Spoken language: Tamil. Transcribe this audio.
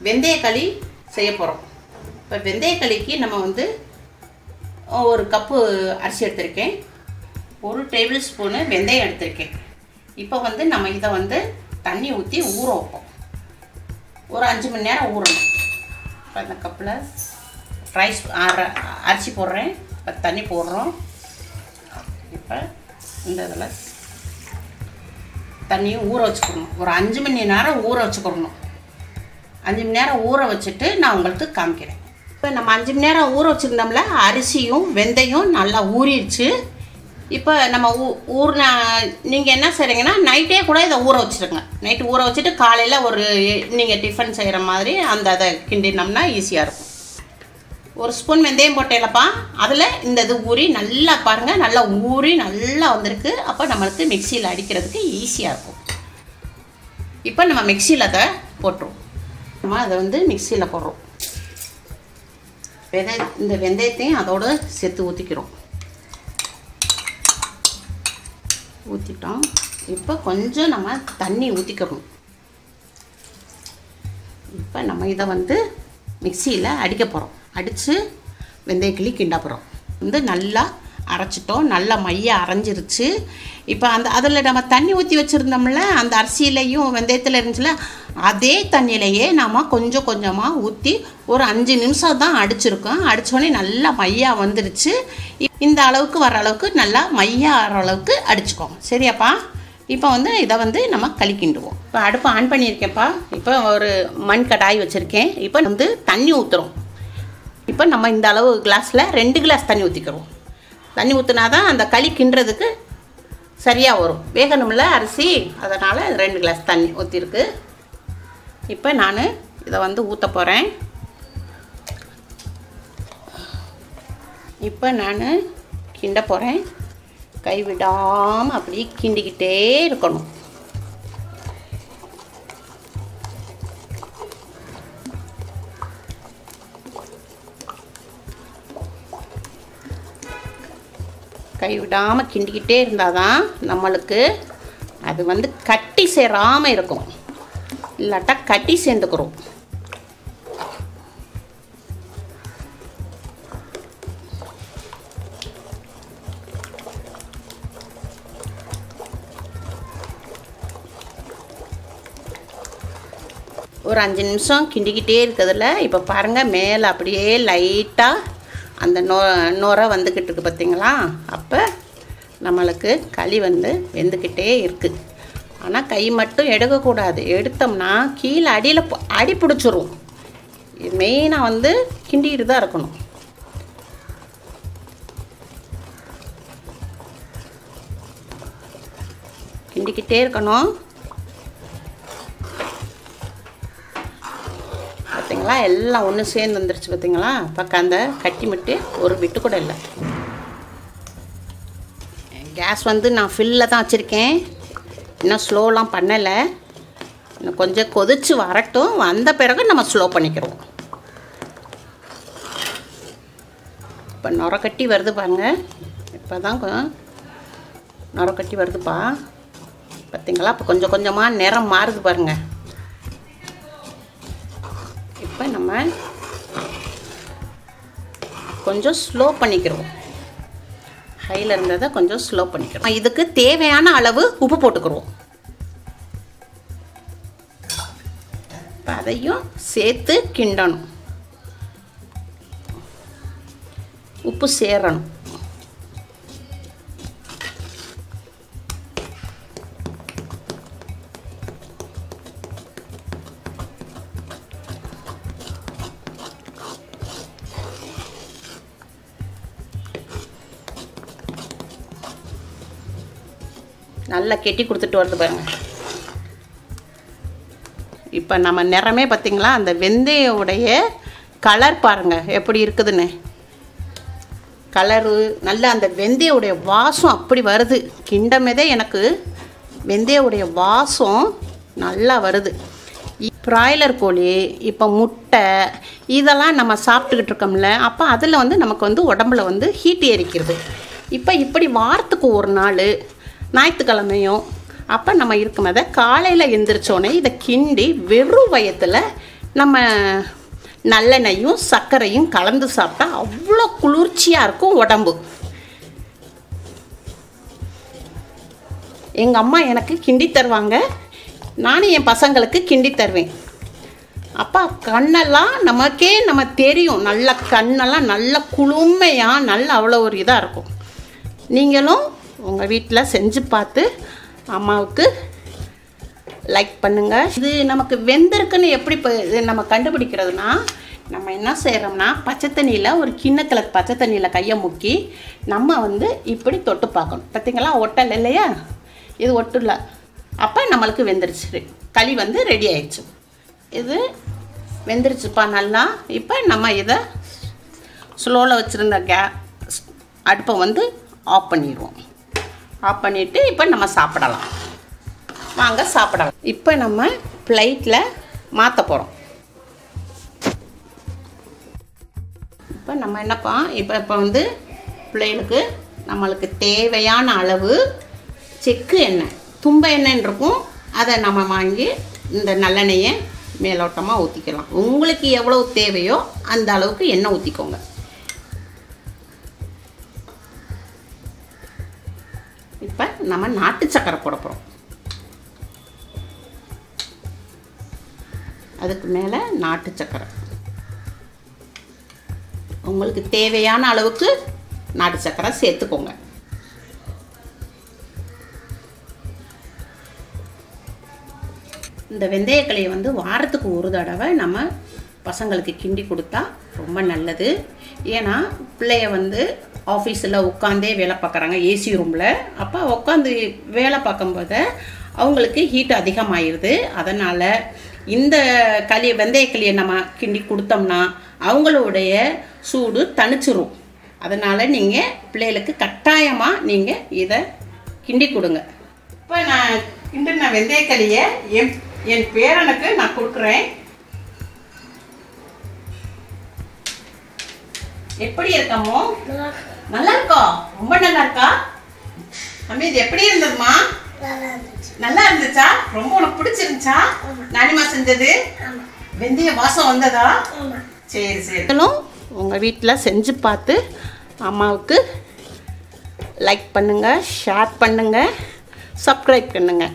வெந்தயக்களி செய்ய போகிறோம். இப்போ வெந்தயக்களிக்கு நம்ம வந்து ஒரு கப்பு அரிசி எடுத்திருக்கேன், 1 டேபிள் ஸ்பூனு வெந்தயம் எடுத்திருக்கேன். இப்போ வந்து நம்ம இதை வந்து தண்ணி ஊற்றி ஊற வைப்போம். ஒரு 5 மணி நேரம் ஊறணும். இப்போ அந்த கப்பில் அரிசி போடுறேன், இப்போ தண்ணி போடுறோம். இப்போ இந்த இதில் தண்ணியும் ஊற வச்சுக்கணும். ஒரு 5 மணி நேரம் ஊற வச்சுக்கணும். 5 மணி நேரம் ஊற வச்சுட்டு நான் உங்களுக்கு காமிக்கிறேன். இப்போ நம்ம 5 மணி நேரம் ஊற வச்சுருந்தோம்ல, அரிசியும் வெந்தயம் நல்லா ஊறிடுச்சு. இப்போ நம்ம ஊறின நீங்கள் என்ன செய்கிறீங்கன்னா, நைட்டே கூட இதை ஊற வச்சுருங்க. நைட்டு ஊற வச்சுட்டு காலையில் ஒரு நீங்கள் டிஃபன் செய்கிற மாதிரி அதை கிண்டினோம்னா ஈஸியாக இருக்கும். 1 ஸ்பூன் வெந்தயம் போட்டேலப்பா, அதில் இந்த இது ஊறி நல்லா பாருங்கள், நல்லா ஊறி நல்லா வந்திருக்கு. அப்போ நம்மளுக்கு மிக்சியில் அடிக்கிறதுக்கு ஈஸியாக இருக்கும். இப்போ நம்ம மிக்சியில் அதை போட்டுருவோம். நம்ம அதை வந்து மிக்சியில் போடுறோம். இந்த வெந்தயத்தையும் அதோடு சேர்த்து ஊற்றிக்கிறோம். ஊற்றிட்டோம். இப்போ கொஞ்சம் நம்ம தண்ணி ஊற்றிக்கிறோம். இப்போ நம்ம இதை வந்து மிக்சியில் அடிக்க போகிறோம். அடித்து வெந்தயக்களி கிண்ட போகிறோம். வந்து நல்லா அரைச்சிட்டோம், நல்லா மைய அரைஞ்சிருச்சு. இப்போ அதில் நம்ம தண்ணி ஊற்றி வச்சுருந்தோம்ல, அந்த அரிசியிலையும் வெந்தயத்தில் இருந்துச்சுல, அதே தண்ணியிலையே நாம் கொஞ்சம் கொஞ்சமாக ஊற்றி ஒரு 5 நிமிஷம் தான் அடிச்சிருக்கோம். அடித்தோடனே நல்லா மையா வந்துருச்சு. இந்த அளவுக்கு வர அளவுக்கு நல்லா மையா ஆகிற அளவுக்கு அடிச்சுக்கோங்க. சரியாப்பா? இப்போ வந்து இதை வந்து நம்ம களி கிண்டுவோம். இப்போ அடுப்பு ஆன் பண்ணியிருக்கேன்ப்பா. இப்போ ஒரு மண் கடாய் வச்சுருக்கேன். இப்போ வந்து தண்ணி ஊற்றுறோம். இப்போ நம்ம இந்த அளவு கிளாஸில் 2 கிளாஸ் தண்ணி ஊற்றிக்கிறோம். தண்ணி ஊற்றினா தான் அந்த களி கிண்டுறதுக்கு சரியாக வரும். வேகணும்ல அரிசி, அதனால் 2 கிளாஸ் தண்ணி ஊற்றிருக்கு. இப்போ நான் இதை வந்து ஊற்ற போகிறேன். இப்போ நான் கிண்ட போகிறேன். கைவிடாமல் அப்படி கிண்டிக்கிட்டே இருக்கணும். கைவிடாமல் கிண்டிக்கிட்டே இருந்தால் தான் நம்மளுக்கு அது வந்து கட்டி சேராமல் இருக்கும். இல்லாட்டா கட்டி சேர்ந்துக்கிறோம். ஒரு 5 நிமிஷம் கிண்டிக்கிட்டே இருக்கிறதுல இப்போ பாருங்கள், மேலே அப்படியே லைட்டாக அந்த நுரை வந்துக்கிட்டு இருக்குது பார்த்தீங்களா? அப்போ நம்மளுக்கு களி வந்து வெந்துக்கிட்டே இருக்குது. ஆனால் கை மட்டும் எடுக்கக்கூடாது. எடுத்தோம்னா கீழே அடி பிடிச்சிரும். மெயினாக வந்து கிண்டிக்கிட்டு தான் இருக்கணும். கிண்டிக்கிட்டே இருக்கணும். பார்த்தீங்களா, எல்லாம் ஒன்று சேர்ந்து வந்துருச்சு பார்த்தீங்களா? பக்கம் அந்த கட்டி மட்டு ஒரு விட்டு கூட இல்லை. கேஸ் வந்து நான் ஃபில்லில் தான் வச்சுருக்கேன். இன்னும் ஸ்லோலாம் பண்ணலை. இன்னும் கொஞ்சம் கொதித்து வரட்டும். வந்த பிறகு நம்ம ஸ்லோ பண்ணிக்கிறோம். இப்போ நுரை கட்டி வருது பாருங்கள். இப்போ தான் நுரை கட்டி வருதுப்பா. பார்த்தீங்களா? இப்போ கொஞ்சம் கொஞ்சமாக நிறம் மாறுது பாருங்கள். இப்போ நம்ம கொஞ்சம் ஸ்லோ பண்ணிக்கிறோம். ஹையில் இருந்ததை கொஞ்சம் ஸ்லோ பண்ணிக்கிறோம். இதுக்கு தேவையான அளவு உப்பு போட்டுக்கிறோம். இப்போ அதையும் சேர்த்து கிண்டணும். உப்பு சேரணும். நல்லா கெட்டி கொடுத்துட்டு வருது பாருங்க. இப்போ நம்ம நிறமே பார்த்திங்களா, அந்த வெந்தயோடைய கலர் பாருங்கள் எப்படி இருக்குதுன்னு. கலரு நல்லா அந்த வெந்தயோடைய வாசம் அப்படி வருது. கிண்டமேதே எனக்கு வெந்தயோடைய வாசம் நல்லா வருது. பிராய்லர் கோழி, இப்போ முட்டை, இதெல்லாம் நம்ம சாப்பிட்டுக்கிட்டு இருக்கோம்ல, அப்போ அதில் வந்து நமக்கு வந்து உடம்புல வந்து ஹீட் ஏறிக்கிறது. இப்போ இப்படி வாரத்துக்கு ஒரு நாள் ஞாயிற்றுக்கிழமையும் அப்போ நம்ம இருக்கும்போது காலையில் எந்திரிச்சோடனே இதை கிண்டி வெறும் வயத்தில் நம்ம நல்லெண்ணெயும் சர்க்கரையும் கலந்து சாப்பிட்டா அவ்வளோ குளிர்ச்சியாக இருக்கும் உடம்பு. எங்கள் அம்மா எனக்கு கிண்டி தருவாங்க, நானும் என் பசங்களுக்கு கிண்டி தருவேன். அப்பா கண்ணெல்லாம் நம்ம தெரியும், நல்ல கண்ணெல்லாம் நல்ல குளுமையாக நல்ல அவ்வளோ ஒரு இதாக இருக்கும். நீங்களும் உங்கள் வீட்டில் செஞ்சு பார்த்து அம்மாவுக்கு லைக் பண்ணுங்கள். இது நமக்கு வெந்திருக்குன்னு எப்படி நம்ம கண்டுபிடிக்கிறதுனா, நம்ம என்ன செய்கிறோம்னா பச்சை தண்ணியில் ஒரு கிண்ணத்தில் பச்சை தண்ணியில் கையை முக்கி நம்ம இப்படி தொட்டு பார்க்கணும். பார்த்தீங்களா, ஒட்டல் இல்லையா, இது ஒட்டுல. அப்போ நம்மளுக்கு வெந்துருச்சு, களி ரெடி ஆயிடுச்சு. இது வெந்துருச்சுப்பா நல்லா. இப்போ நம்ம இதை ஸ்லோவில் வச்சுருந்த அடுப்பை ஆஃப் பண்ணிடுவோம். ஆஃப் பண்ணிவிட்டு இப்போ நம்ம சாப்பிடலாம். வாங்க சாப்பிடலாம். இப்போ நம்ம பிளேட்டில் மாற்ற போகிறோம். இப்போ நம்ம என்னப்பா இப்போ பிள்ளைகளுக்கு நம்மளுக்கு தேவையான அளவு செக்கு எண்ணெய், தும்ப எண்ணெய்ன்னு இருக்கும், அதை நம்ம வாங்கி இந்த நல்லெண்ணெயை மேலோட்டமாக ஊற்றிக்கலாம். உங்களுக்கு எவ்வளோ தேவையோ அந்த அளவுக்கு எண்ணெய் ஊற்றிக்கோங்க. இப்போ நம்ம நாட்டு சக்கரை போட போகிறோம். அதுக்கு மேலே நாட்டு சக்கரை உங்களுக்கு தேவையான அளவுக்கு நாட்டு சக்கரை சேர்த்துக்கோங்க. இந்த வெந்தயக்களியை வாரத்துக்கு ஒரு தடவை நம்ம பசங்களுக்கு கிண்டி கொடுத்தா ரொம்ப நல்லது. ஏன்னா பிள்ளைய ஆஃபீஸில் உட்காந்தே வேலை பார்க்குறாங்க, ஏசி ரூமில். அப்போ உட்காந்து வேலை பார்க்கும்போது அவங்களுக்கு ஹீட் அதிகமாகிடுது. அதனால் இந்த வெந்தயக்களியை நம்ம கிண்டி கொடுத்தோம்னா அவங்களுடைய சூடு தணிச்சிரும். அதனால் நீங்கள் பிள்ளைகளுக்கு கட்டாயமாக நீங்கள் இதை கிண்டி கொடுங்க. இப்போ நான் கிண்டின வெந்தயக்களியை என் பேரனுக்கு நான் கொடுக்குறேன். எப்படி இருக்கமோ? நல்லா இருக்கா? ரொம்ப நல்லா இருக்கா? அம்மா இது எப்படி இருந்ததுமா? நல்லா இருந்துச்சா? ரொம்ப உனக்கு பிடிச்சிருந்துச்சா? நானிமா செஞ்சது வெந்தய வாசம் வந்ததா? சரி சரி. உங்கள் வீட்டில் செஞ்சு பார்த்து அம்மாவுக்கு லைக் பண்ணுங்கள், ஷேர் பண்ணுங்கள், சப்ஸ்கிரைப் பண்ணுங்கள்.